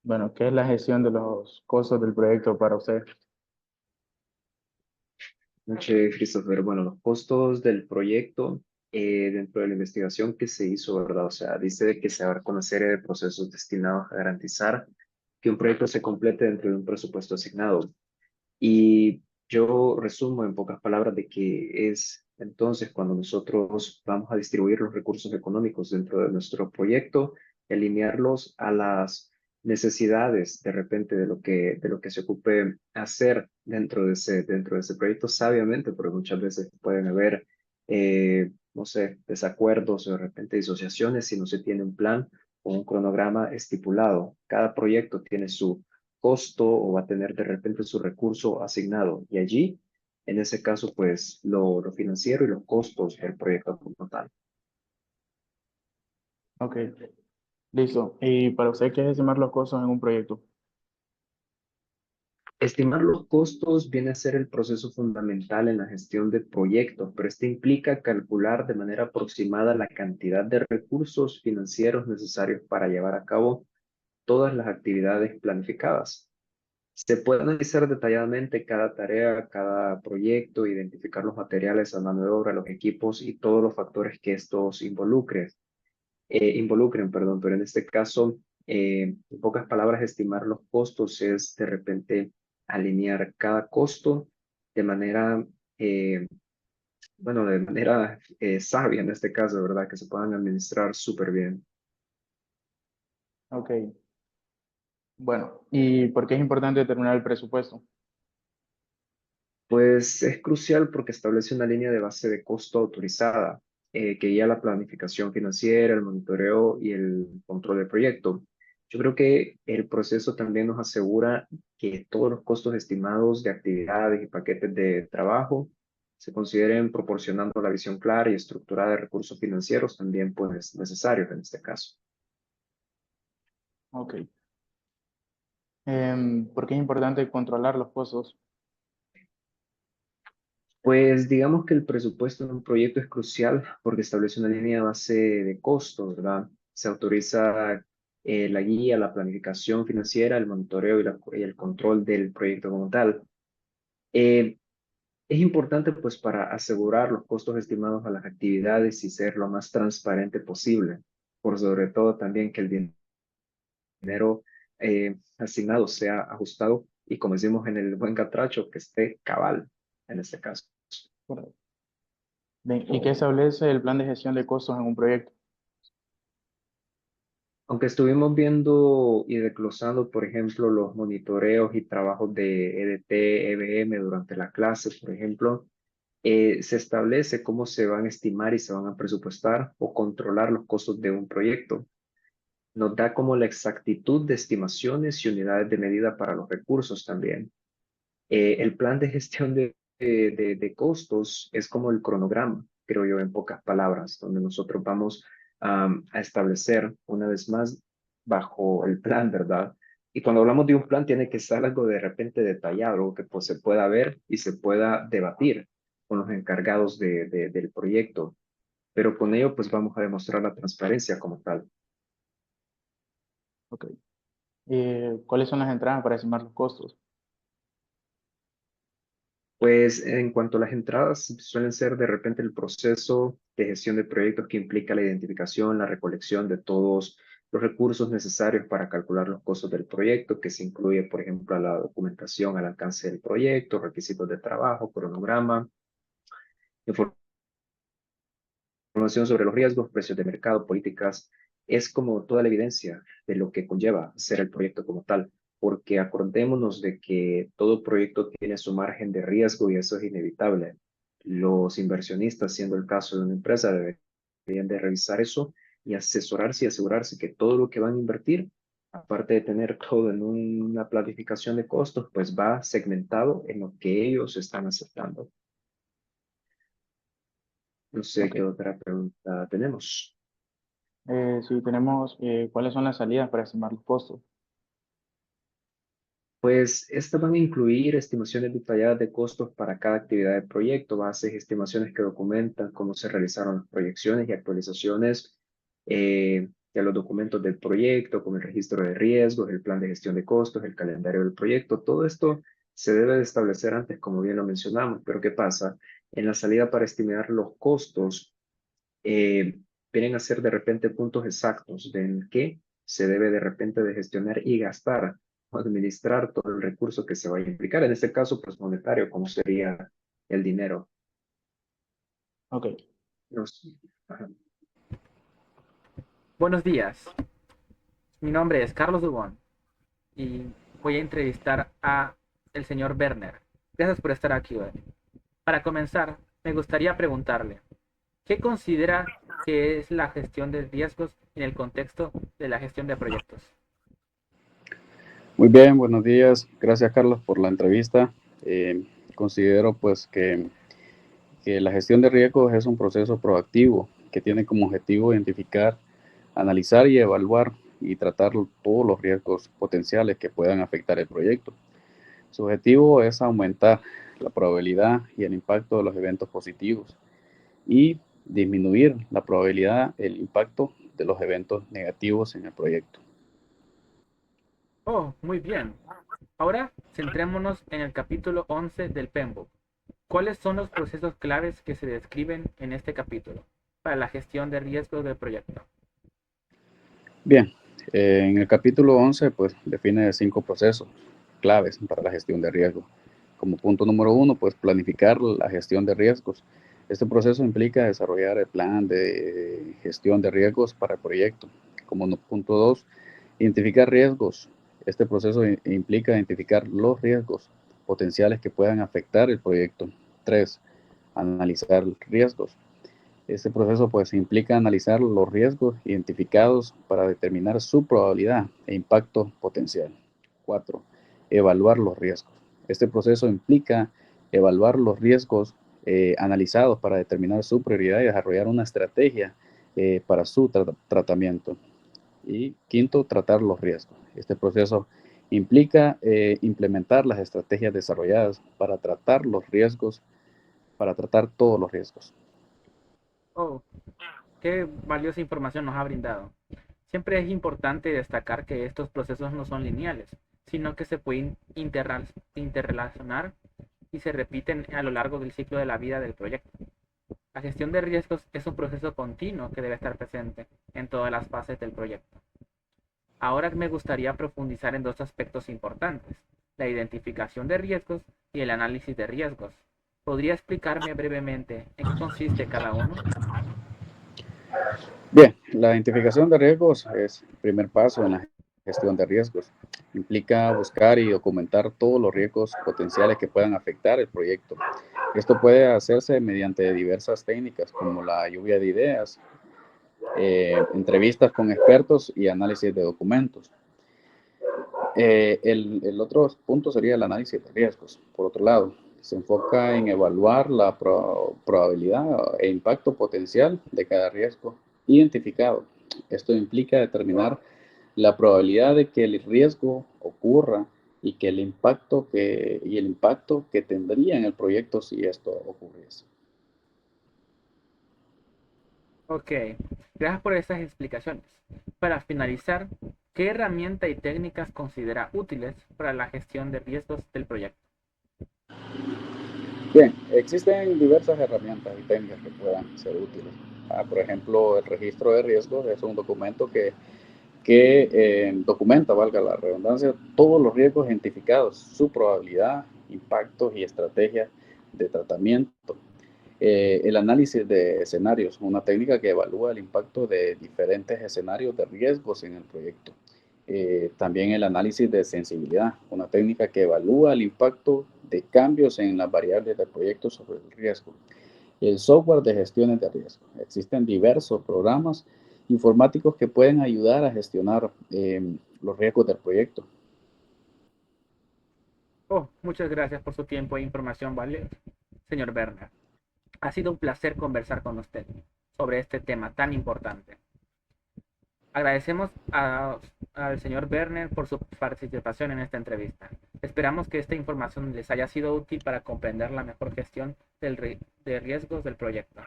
Bueno, ¿qué es la gestión de los costos del proyecto para usted? Noche, Christopher. Bueno, los costos del proyecto dentro de la investigación que se hizo, ¿verdad? O sea, dice de que se abarca una serie de procesos destinados a garantizar que un proyecto se complete dentro de un presupuesto asignado. Y yo resumo en pocas palabras de que es entonces cuando nosotros vamos a distribuir los recursos económicos dentro de nuestro proyecto, alinearlos a las necesidades de repente de lo que se ocupe hacer dentro de ese proyecto sabiamente, porque muchas veces pueden haber, no sé, desacuerdos o de repente disociaciones si no se tiene un plan o un cronograma estipulado. Cada proyecto tiene su costo o va a tener de repente su recurso asignado. Y allí, en ese caso, pues lo financiero y los costos del proyecto como tal. Ok, listo. ¿Y para usted qué es estimar los costos en un proyecto? Estimar los costos viene a ser el proceso fundamental en la gestión de proyectos, pero este implica calcular de manera aproximada la cantidad de recursos financieros necesarios para llevar a cabo todas las actividades planificadas. Se puede analizar detalladamente cada tarea, cada proyecto, identificar los materiales, la mano de obra, los equipos y todos los factores que estos involucren, perdón, pero en este caso, en pocas palabras, estimar los costos es de repente alinear cada costo de manera, bueno, de manera sabia en este caso, ¿verdad? Que se puedan administrar súper bien. Ok, bueno, ¿y por qué es importante determinar el presupuesto? Pues es crucial porque establece una línea de base de costo autorizada que guía la planificación financiera, el monitoreo y el control del proyecto. Yo creo que el proceso también nos asegura que todos los costos estimados de actividades y paquetes de trabajo se consideren proporcionando la visión clara y estructurada de recursos financieros también pues necesarios en este caso. Ok. ¿Por qué es importante controlar los costos? Pues digamos que el presupuesto en un proyecto es crucial porque establece una línea de base de costos, ¿verdad? Se autoriza la guía, la planificación financiera, el monitoreo y el control del proyecto como tal. Eh, es importante pues para asegurar los costos estimados a las actividades y ser lo más transparente posible, por sobre todo también que el dinero asignado sea ajustado y como decimos en el buen catracho, que esté cabal en este caso. Correcto. Bien, ¿y qué establece el plan de gestión de costos en un proyecto? Aunque estuvimos viendo y desglosando, por ejemplo, los monitoreos y trabajos de EDT, EBM durante la clase, por ejemplo, se establece cómo se van a estimar y se van a presupuestar o controlar los costos de un proyecto. Nos da como la exactitud de estimaciones y unidades de medida para los recursos también. El plan de gestión de costos es como el cronograma, creo yo, en pocas palabras, donde nosotros vamos a establecer una vez más bajo el plan, ¿verdad? Y cuando hablamos de un plan, tiene que ser algo de repente detallado, algo que pues, se pueda ver y se pueda debatir con los encargados del proyecto. Pero con ello, pues vamos a demostrar la transparencia como tal. Ok. ¿Cuáles son las entradas para estimar los costos? Pues en cuanto a las entradas, suelen ser de repente el proceso de gestión de proyectos que implica la identificación, la recolección de todos los recursos necesarios para calcular los costos del proyecto, que se incluye, por ejemplo, la documentación al alcance del proyecto, requisitos de trabajo, cronograma, información sobre los riesgos, precios de mercado, políticas. Es como toda la evidencia de lo que conlleva ser el proyecto como tal, porque acordémonos de que todo proyecto tiene su margen de riesgo y eso es inevitable. Los inversionistas, siendo el caso de una empresa, deberían de revisar eso y asesorarse y asegurarse que todo lo que van a invertir, aparte de tener todo en una planificación de costos, pues va segmentado en lo que ellos están aceptando. No sé Ok. qué otra pregunta tenemos. Si tenemos, ¿cuáles son las salidas para estimar los costos? Pues estas van a incluir estimaciones detalladas de costos para cada actividad de proyecto, bases y estimaciones que documentan cómo se realizaron las proyecciones y actualizaciones ya los documentos del proyecto, como el registro de riesgos, el plan de gestión de costos, el calendario del proyecto, todo esto se debe de establecer antes, como bien lo mencionamos. Pero ¿qué pasa? En la salida para estimar los costos, eh, vienen a ser de repente puntos exactos de en qué se debe de repente de gestionar y gastar o administrar todo el recurso que se vaya a implicar. En este caso, pues monetario, como sería el dinero. Ok. Ajá. Buenos días, mi nombre es Carlos Dubón y voy a entrevistar a el señor Werner. Gracias por estar aquí hoy. Para comenzar, me gustaría preguntarle, ¿qué considera que es la gestión de riesgos en el contexto de la gestión de proyectos? Muy bien, buenos días. Gracias, Carlos, por la entrevista. Considero pues que la gestión de riesgos es un proceso proactivo que tiene como objetivo identificar, analizar y evaluar y tratar todos los riesgos potenciales que puedan afectar el proyecto. Su objetivo es aumentar la probabilidad y el impacto de los eventos positivos y disminuir la probabilidad, el impacto de los eventos negativos en el proyecto. Oh, muy bien. Ahora centrémonos en el capítulo 11 del PMBOK. ¿Cuáles son los procesos claves que se describen en este capítulo para la gestión de riesgos del proyecto? Bien, en el capítulo 11 pues define 5 procesos claves para la gestión de riesgo. Como punto número 1, pues planificar la gestión de riesgos. Este proceso implica desarrollar el plan de gestión de riesgos para el proyecto. Como punto 2, identificar riesgos. Este proceso implica identificar los riesgos potenciales que puedan afectar el proyecto. 3, analizar riesgos. Este proceso pues implica analizar los riesgos identificados para determinar su probabilidad e impacto potencial. 4, evaluar los riesgos. Este proceso implica evaluar los riesgos analizados para determinar su prioridad y desarrollar una estrategia para su tratamiento. Y quinto, tratar los riesgos. Este proceso implica implementar las estrategias desarrolladas para tratar los riesgos, para tratar todos los riesgos. Oh, qué valiosa información nos ha brindado. Siempre es importante destacar que estos procesos no son lineales, sino que se pueden interrelacionar y se repiten a lo largo del ciclo de la vida del proyecto. La gestión de riesgos es un proceso continuo que debe estar presente en todas las fases del proyecto. Ahora me gustaría profundizar en dos aspectos importantes, la identificación de riesgos y el análisis de riesgos. ¿Podría explicarme brevemente en qué consiste cada uno? Bien, la identificación de riesgos es el primer paso en la gestión de riesgos. Implica buscar y documentar todos los riesgos potenciales que puedan afectar el proyecto. Esto puede hacerse mediante diversas técnicas como la lluvia de ideas, entrevistas con expertos y análisis de documentos. El otro punto sería el análisis de riesgos. Por otro lado, se enfoca en evaluar la probabilidad e impacto potencial de cada riesgo identificado. Esto implica determinar la probabilidad de que el riesgo ocurra y que el impacto que tendría en el proyecto si esto ocurriese. Ok, gracias por esas explicaciones. Para finalizar, ¿qué herramienta y técnicas considera útiles para la gestión de riesgos del proyecto? Bien, existen diversas herramientas y técnicas que puedan ser útiles. Por ejemplo, el registro de riesgos es un documento que documenta, valga la redundancia, todos los riesgos identificados, su probabilidad, impactos y estrategias de tratamiento. El análisis de escenarios, una técnica que evalúa el impacto de diferentes escenarios de riesgos en el proyecto. También el análisis de sensibilidad, una técnica que evalúa el impacto de cambios en las variables del proyecto sobre el riesgo. El software de gestiones de riesgo. Existen diversos programas informáticos que pueden ayudar a gestionar los riesgos del proyecto. Oh, muchas gracias por su tiempo e información valiosa, señor Werner. Ha sido un placer conversar con usted sobre este tema tan importante. Agradecemos al señor Werner por su participación en esta entrevista. Esperamos que esta información les haya sido útil para comprender la mejor gestión de riesgos del proyecto.